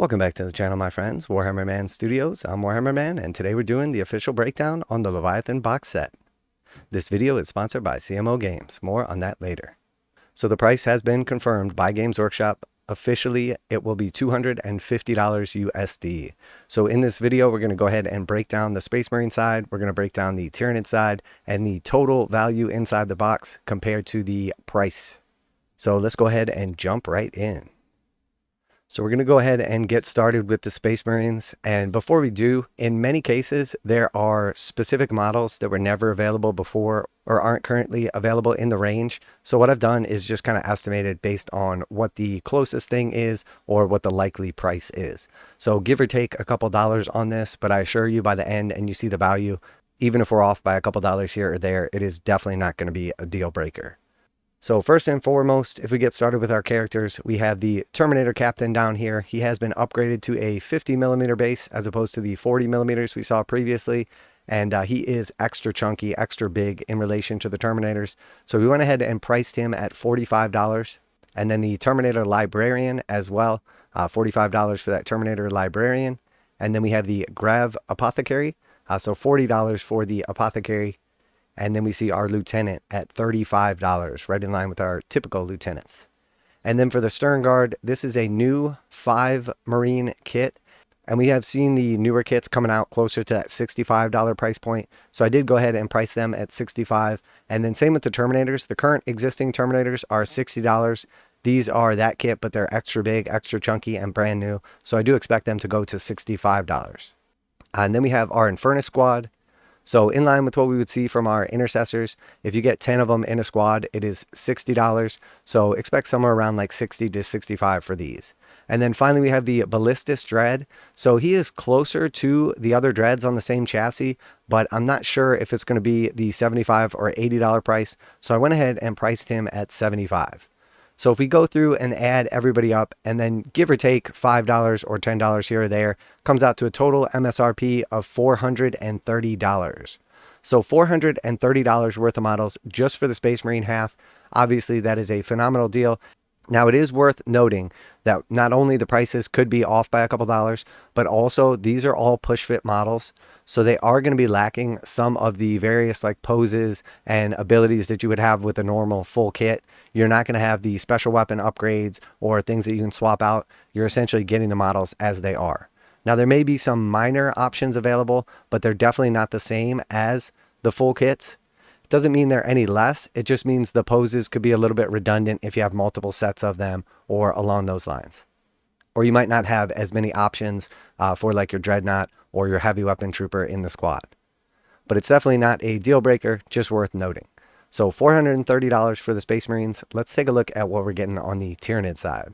Welcome back to the channel, my friends. Warhammer Man Studios. I'm Warhammer Man, and today we're doing the official breakdown on the Leviathan box set. This video is sponsored by CMO Games. More on that later. So the price has been confirmed by Games Workshop. Officially, it will be $250 USD. So in this video, we're going to go ahead and break down the Space Marine side. We're going to break down the Tyranid side and the total value inside the box compared to the price. So let's go ahead and jump right in. So we're going to go ahead and get started with the Space Marines. And before we do, in many cases, there are specific models that were never available before or aren't currently available in the range. So what I've done is just kind of estimated based on what the closest thing is or what the likely price is. So give or take a couple dollars on this, but I assure you by the end and you see the value, even if we're off by a couple dollars here or there, it is definitely not going to be a deal breaker. So first and foremost, if we get started with our characters, we have the Terminator Captain down here. He has been upgraded to a 50mm base as opposed to the 40mm we saw previously. And he is extra chunky, extra big in relation to the Terminators. So we went ahead and priced him at $45. And then the Terminator Librarian as well, $45 for that Terminator Librarian. And then we have the Grav Apothecary, so $40 for the Apothecary. And then we see our lieutenant at $35, right in line with our typical lieutenants. And then for the Stern Guard, this is a new 5 Marine kit. And we have seen the newer kits coming out closer to that $65 price point. So I did go ahead and price them at $65. And then same with the Terminators. The current existing Terminators are $60. These are that kit, but they're extra big, extra chunky, and brand new. So I do expect them to go to $65. And then we have our Infernus Squad. So in line with what we would see from our intercessors, if you get 10 of them in a squad, it is $60. So expect somewhere around like 60 to 65 for these. And then finally, we have the Ballistus Dread. So he is closer to the other Dreads on the same chassis, but I'm not sure if it's going to be the $75 or $80 price. So I went ahead and priced him at $75. So if we go through and add everybody up and then give or take $5 or $10 here or there, comes out to a total MSRP of $430. So $430 worth of models just for the Space Marine half. Obviously, that is a phenomenal deal. Now, it is worth noting that not only the prices could be off by a couple dollars, but also these are all push fit models. So they are going to be lacking some of the various like poses and abilities that you would have with a normal full kit. You're not going to have the special weapon upgrades or things that you can swap out. You're essentially getting the models as they are. Now, there may be some minor options available, but they're definitely not the same as the full kits. Doesn't mean they're any less. It just means the poses could be a little bit redundant if you have multiple sets of them or along those lines. Or you might not have as many options for like your Dreadnought or your heavy weapon trooper in the squad. But it's definitely not a deal breaker, just worth noting. So $430 for the Space Marines. Let's take a look at what we're getting on the Tyranid side.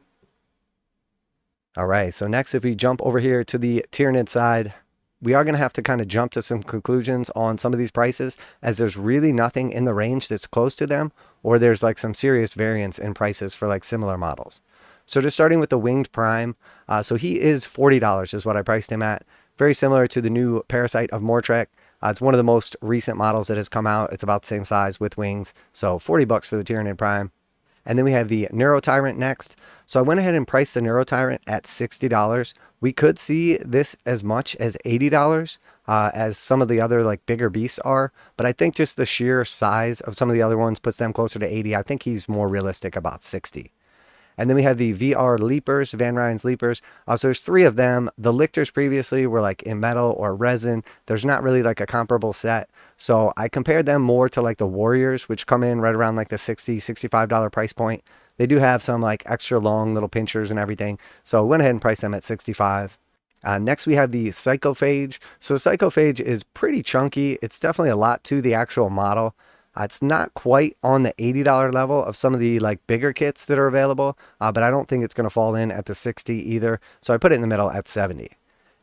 All right, so next if we jump over here to the Tyranid side, we are going to have to kind of jump to some conclusions on some of these prices as there's really nothing in the range that's close to them, or there's like some serious variance in prices for like similar models. So just starting with the Winged Prime, so he is $40 is what I priced him at. Very similar to the new Parasite of Mortrek. It's one of the most recent models that has come out. It's about the same size with wings. So $40 for the Tyranid Prime. And then we have the Neurotyrant next. So I went ahead and priced the Neurotyrant at $60. We could see this as much as $80 as some of the other like bigger beasts are. But I think just the sheer size of some of the other ones puts them closer to 80. I think he's more realistic about 60. And then we have the VR Leapers, Van Ryan's Leapers. So there's 3 of them. The Lictors previously were like in metal or resin. There's not really like a comparable set. So I compared them more to like the Warriors, which come in right around like the $60, $65 price point. They do have some like extra long little pinchers and everything. So I went ahead and priced them at $65. Next we have the Psychophage. So Psychophage is pretty chunky. It's definitely a lot to the actual model. It's not quite on the $80 level of some of the like bigger kits that are available, but I don't think it's going to fall in at the 60 either. So I put it in the middle at 70.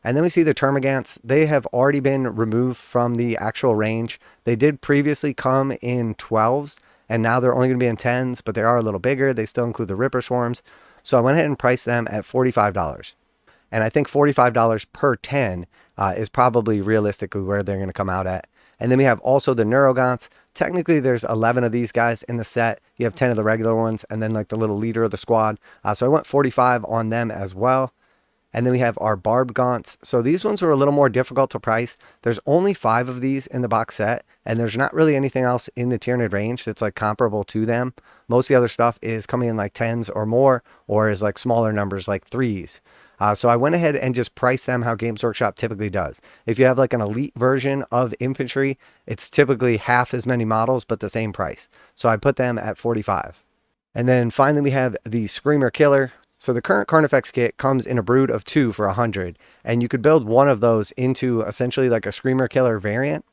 And then we see the Termagants. They have already been removed from the actual range. They did previously come in 12s, and now they're only going to be in 10s, but they are a little bigger. They still include the Ripper Swarms. So I went ahead and priced them at $45. And I think $45 per 10 is probably realistically where they're going to come out at. And then we have also the Neurogaunts. Technically, there's 11 of these guys in the set. You have 10 of the regular ones, and then like the little leader of the squad. So I went 45 on them as well. And then we have our barbed gaunts. So these ones were a little more difficult to price. There's only 5 of these in the box set, and there's not really anything else in the Tyranid range that's like comparable to them. Most of the other stuff is coming in like 10s or more, or is like smaller numbers like 3s. So I went ahead and just priced them how Games Workshop typically does. If you have like an elite version of infantry, it's typically half as many models, but the same price. So I put them at 45. And then finally we have the Screamer Killer. So the current Carnifex kit comes in a brood of 2 for 100, and you could build one of those into essentially like a Screamer Killer variant.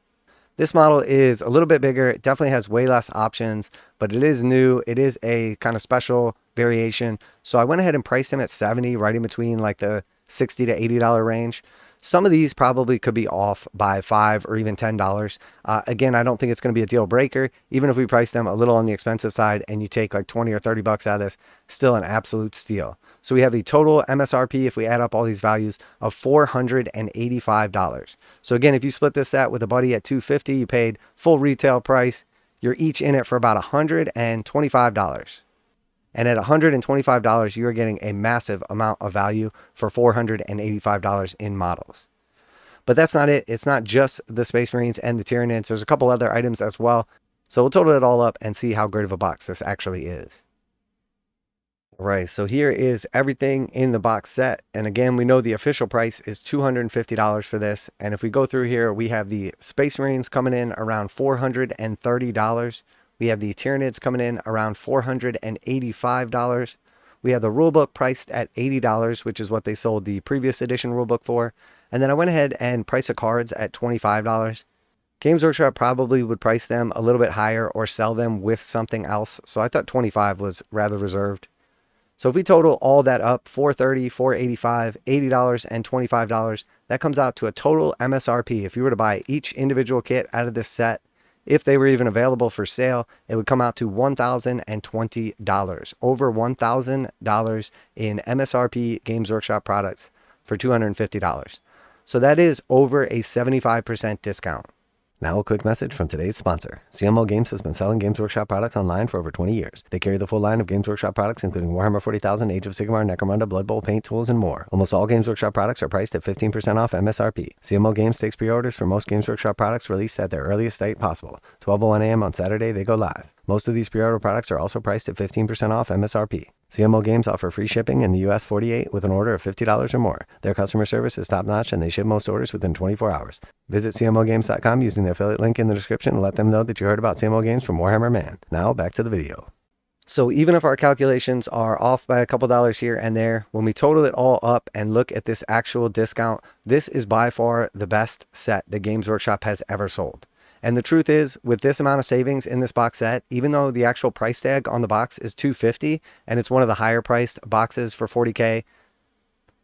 This model is a little bit bigger. It definitely has way less options, but it is new. It is a kind of special variation. So I went ahead and priced him at 70, right in between like the $60 to $80 range. Some of these probably could be off by $5 or even $10. Again, I don't think it's going to be a deal breaker. Even if we price them a little on the expensive side and you take like 20 or 30 bucks out of this, still an absolute steal. So we have a total MSRP, if we add up all these values, of $485. So again, if you split this set with a buddy at $250, you paid full retail price. You're each in it for about $125. And at $125, you are getting a massive amount of value for $485 in models. But that's not it. It's not just the Space Marines and the Tyranids. There's a couple other items as well. So we'll total it all up and see how great of a box this actually is. All right, so here is everything in the box set. And again, we know the official price is $250 for this. And if we go through here, we have the Space Marines coming in around $430. We have the Tyranids coming in around $485. We have the rulebook priced at $80, which is what they sold the previous edition rulebook for. And then I went ahead and priced the cards at $25. Games Workshop probably would price them a little bit higher or sell them with something else. So I thought 25 was rather reserved. So if we total all that up, $430, $485, $80, and $25, that comes out to a total MSRP. If you were to buy each individual kit out of this set, if they were even available for sale, it would come out to $1,020. Over $1,000 in MSRP Games Workshop products for $250. So that is over a 75% discount. Now a quick message from today's sponsor. CMO Games has been selling Games Workshop products online for over 20 years. They carry the full line of Games Workshop products, including Warhammer 40,000, Age of Sigmar, Necromunda, Blood Bowl, paint tools, and more. Almost all Games Workshop products are priced at 15% off MSRP. CMO Games takes pre-orders for most Games Workshop products released at their earliest date possible. 12:01 a.m. on Saturday, they go live. Most of these pre-order products are also priced at 15% off MSRP. CMO Games offer free shipping in the US 48 with an order of $50 or more. Their customer service is top-notch and they ship most orders within 24 hours. Visit CMOGames.com using the affiliate link in the description and let them know that you heard about CMO Games from Warhammer Man. Now back to the video. So even if our calculations are off by a couple dollars here and there, when we total it all up and look at this actual discount, this is by far the best set that Games Workshop has ever sold. And the truth is, with this amount of savings in this box set, even though the actual price tag on the box is $250 and it's one of the higher priced boxes for 40k,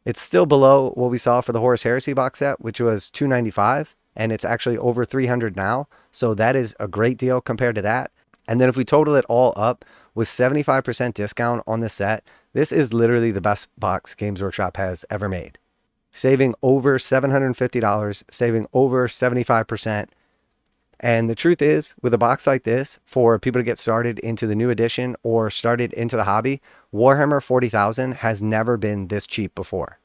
it's still below what we saw for the Horus Heresy box set, which was $295, and it's actually over $300 now. So that is a great deal compared to that. And then if we total it all up with 75% discount on this set, this is literally the best box Games Workshop has ever made. Saving over $750, saving over 75%. And the truth is, with a box like this, for people to get started into the new edition or started into the hobby, Warhammer 40,000 has never been this cheap before.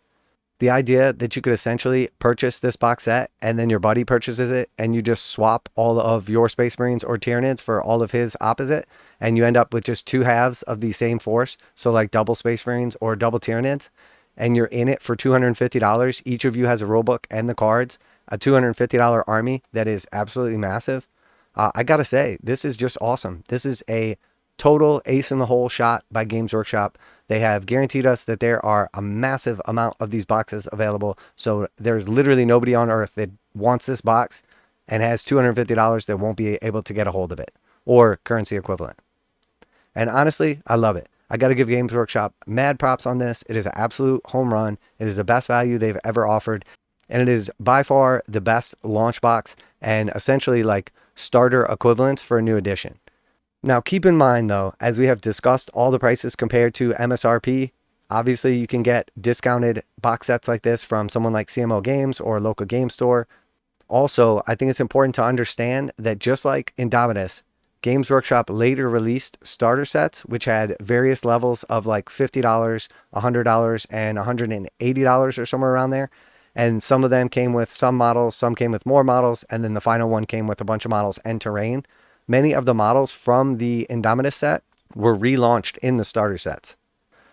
The idea that you could essentially purchase this box set and then your buddy purchases it and you just swap all of your Space Marines or Tyranids for all of his opposite, and you end up with just 2 halves of the same force, so like double Space Marines or double Tyranids, and you're in it for $250. Each of you has a rulebook and the cards. A $250 army that is absolutely massive. I gotta say, this is just awesome. This is a total ace in the hole shot by Games Workshop. They have guaranteed us that there are a massive amount of these boxes available. So there's literally nobody on earth that wants this box and has $250 that won't be able to get a hold of it or currency equivalent. And honestly, I love it. I got to give Games Workshop mad props on this. It is an absolute home run. It is the best value they've ever offered. And it is by far the best launch box and essentially like starter equivalents for a new edition. Now, keep in mind though, as we have discussed all the prices compared to MSRP, obviously you can get discounted box sets like this from someone like CMO Games or a local game store. Also, I think it's important to understand that just like Indominus, Games Workshop later released starter sets, which had various levels of like $50, $100, and $180 or somewhere around there. And some of them came with some models, some came with more models, and then the final one came with a bunch of models and terrain. Many of the models from the Indominus set were relaunched in the starter sets.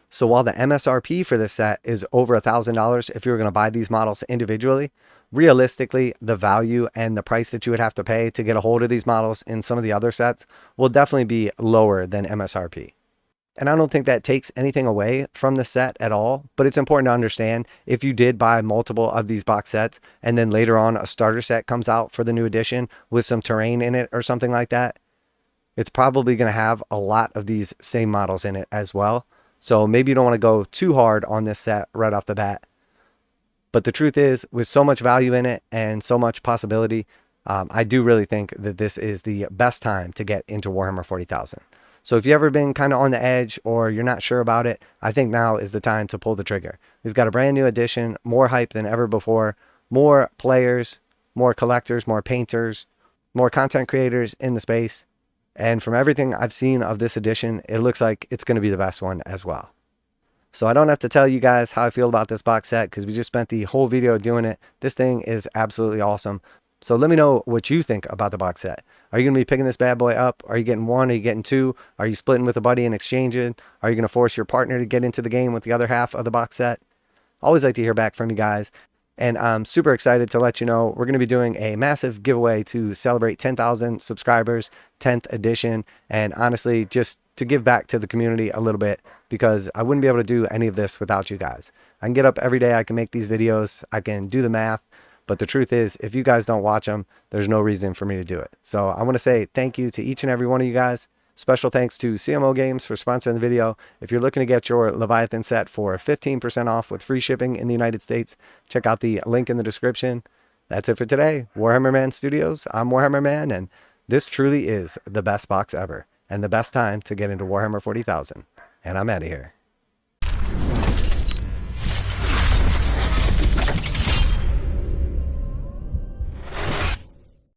So while the MSRP for this set is over $1,000 if you were going to buy these models individually, realistically, the value and the price that you would have to pay to get a hold of these models in some of the other sets will definitely be lower than MSRP. And I don't think that takes anything away from the set at all, but it's important to understand if you did buy multiple of these box sets and then later on a starter set comes out for the new edition with some terrain in it or something like that, it's probably going to have a lot of these same models in it as well. So maybe you don't want to go too hard on this set right off the bat. But the truth is, with so much value in it and so much possibility, I do really think that this is the best time to get into Warhammer 40,000. So if you've ever been kind of on the edge or you're not sure about it, I think now is the time to pull the trigger. We've got a brand new edition, more hype than ever before, more players, more collectors, more painters, more content creators in the space. And from everything I've seen of this edition, it looks like it's going to be the best one as well. So I don't have to tell you guys how I feel about this box set because we just spent the whole video doing it. This thing is absolutely awesome. So let me know what you think about the box set. Are you going to be picking this bad boy up? Are you getting one? Are you getting two? Are you splitting with a buddy and exchanging? Are you going to force your partner to get into the game with the other half of the box set? Always like to hear back from you guys. And I'm super excited to let you know we're going to be doing a massive giveaway to celebrate 10,000 subscribers, 10th edition. And honestly, just to give back to the community a little bit, because I wouldn't be able to do any of this without you guys. I can get up every day. I can make these videos. I can do the math. But the truth is, if you guys don't watch them, there's no reason for me to do it. So I want to say thank you to each and every one of you guys. Special thanks to CMO Games for sponsoring the video. If you're looking to get your Leviathan set for 15% off with free shipping in the United States, check out the link in the description. That's it for today. Warhammer Man Studios. I'm Warhammer Man, and this truly is the best box ever and the best time to get into Warhammer 40,000. And I'm out of here.